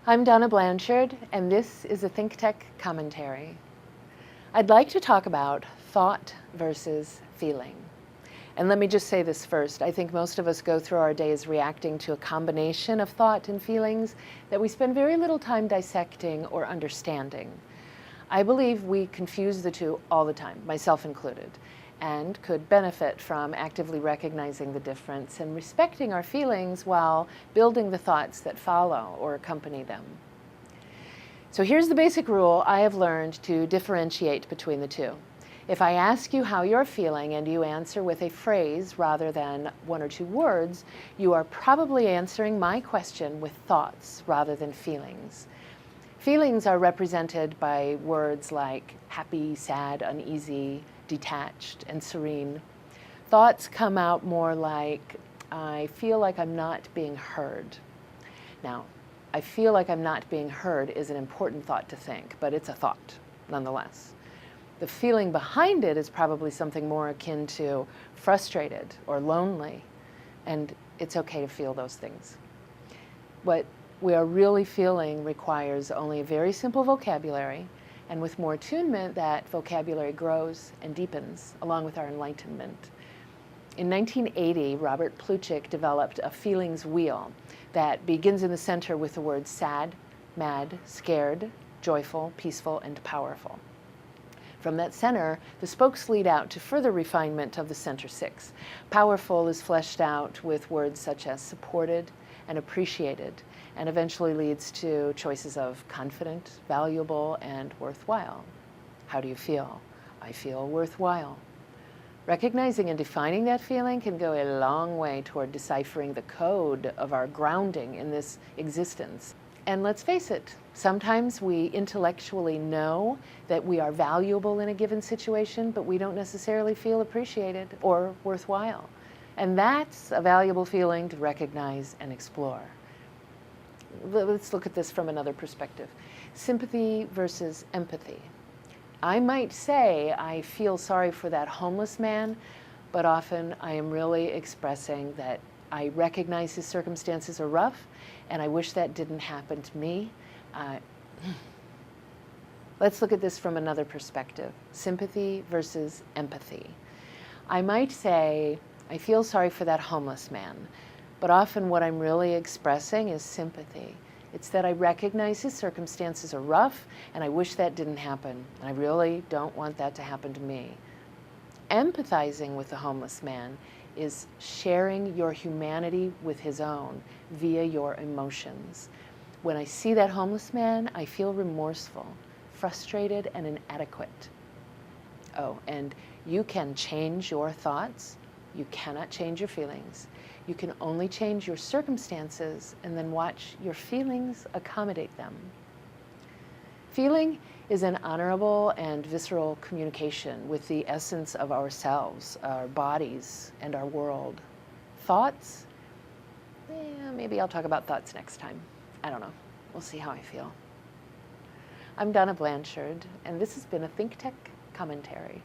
I'm Donna Blanchard, and this is a Think Tech commentary. I'd like to talk about thought versus feeling. And let me just say this first. I think most of us go through our days reacting to a combination of thought and feelings that we spend very little time dissecting or understanding. I believe we confuse the two all the time, myself included, and could benefit from actively recognizing the difference and respecting our feelings while building the thoughts that follow or accompany them. So here's the basic rule I have learned to differentiate between the two. If I ask you how you're feeling and you answer with a phrase rather than one or two words, you are probably answering my question with thoughts rather than feelings. Feelings are represented by words like happy, sad, uneasy, detached, and serene. Thoughts come out more like, I feel like I'm not being heard. Now, I feel like I'm not being heard is an important thought to think, but it's a thought nonetheless. The feeling behind it is probably something more akin to frustrated or lonely, and it's okay to feel those things. What we are really feeling requires only a very simple vocabulary, and with more attunement, that vocabulary grows and deepens along with our enlightenment. In 1980, Robert Plutchik developed a feelings wheel that begins in the center with the words sad, mad, scared, joyful, peaceful, and powerful. From that center, the spokes lead out to further refinement of the center six. Powerful is fleshed out with words such as supported and appreciated, and eventually leads to choices of confident, valuable, and worthwhile. How do you feel? I feel worthwhile. Recognizing and defining that feeling can go a long way toward deciphering the code of our grounding in this existence. And let's face it, sometimes we intellectually know that we are valuable in a given situation, but we don't necessarily feel appreciated or worthwhile. And that's a valuable feeling to recognize and explore. Let's look at this from another perspective. Sympathy versus empathy. I might say I feel sorry for that homeless man, but often I am really expressing that I recognize his circumstances are rough, and I wish that didn't happen to me. Let's look at this from another perspective. Sympathy versus empathy. I might say, I feel sorry for that homeless man, but often what I'm really expressing is sympathy. It's that I recognize his circumstances are rough, and I wish that didn't happen. I really don't want that to happen to me. Empathizing with the homeless man is sharing your humanity with his own via your emotions. When I see that homeless man, I feel remorseful, frustrated, and inadequate. Oh, and you can change your thoughts. You cannot change your feelings. You can only change your circumstances and then watch your feelings accommodate them. Feeling is an honorable and visceral communication with the essence of ourselves, our bodies, and our world. Thoughts? Maybe I'll talk about thoughts next time. I don't know. We'll see how I feel. I'm Donna Blanchard, and this has been a Think Tech commentary.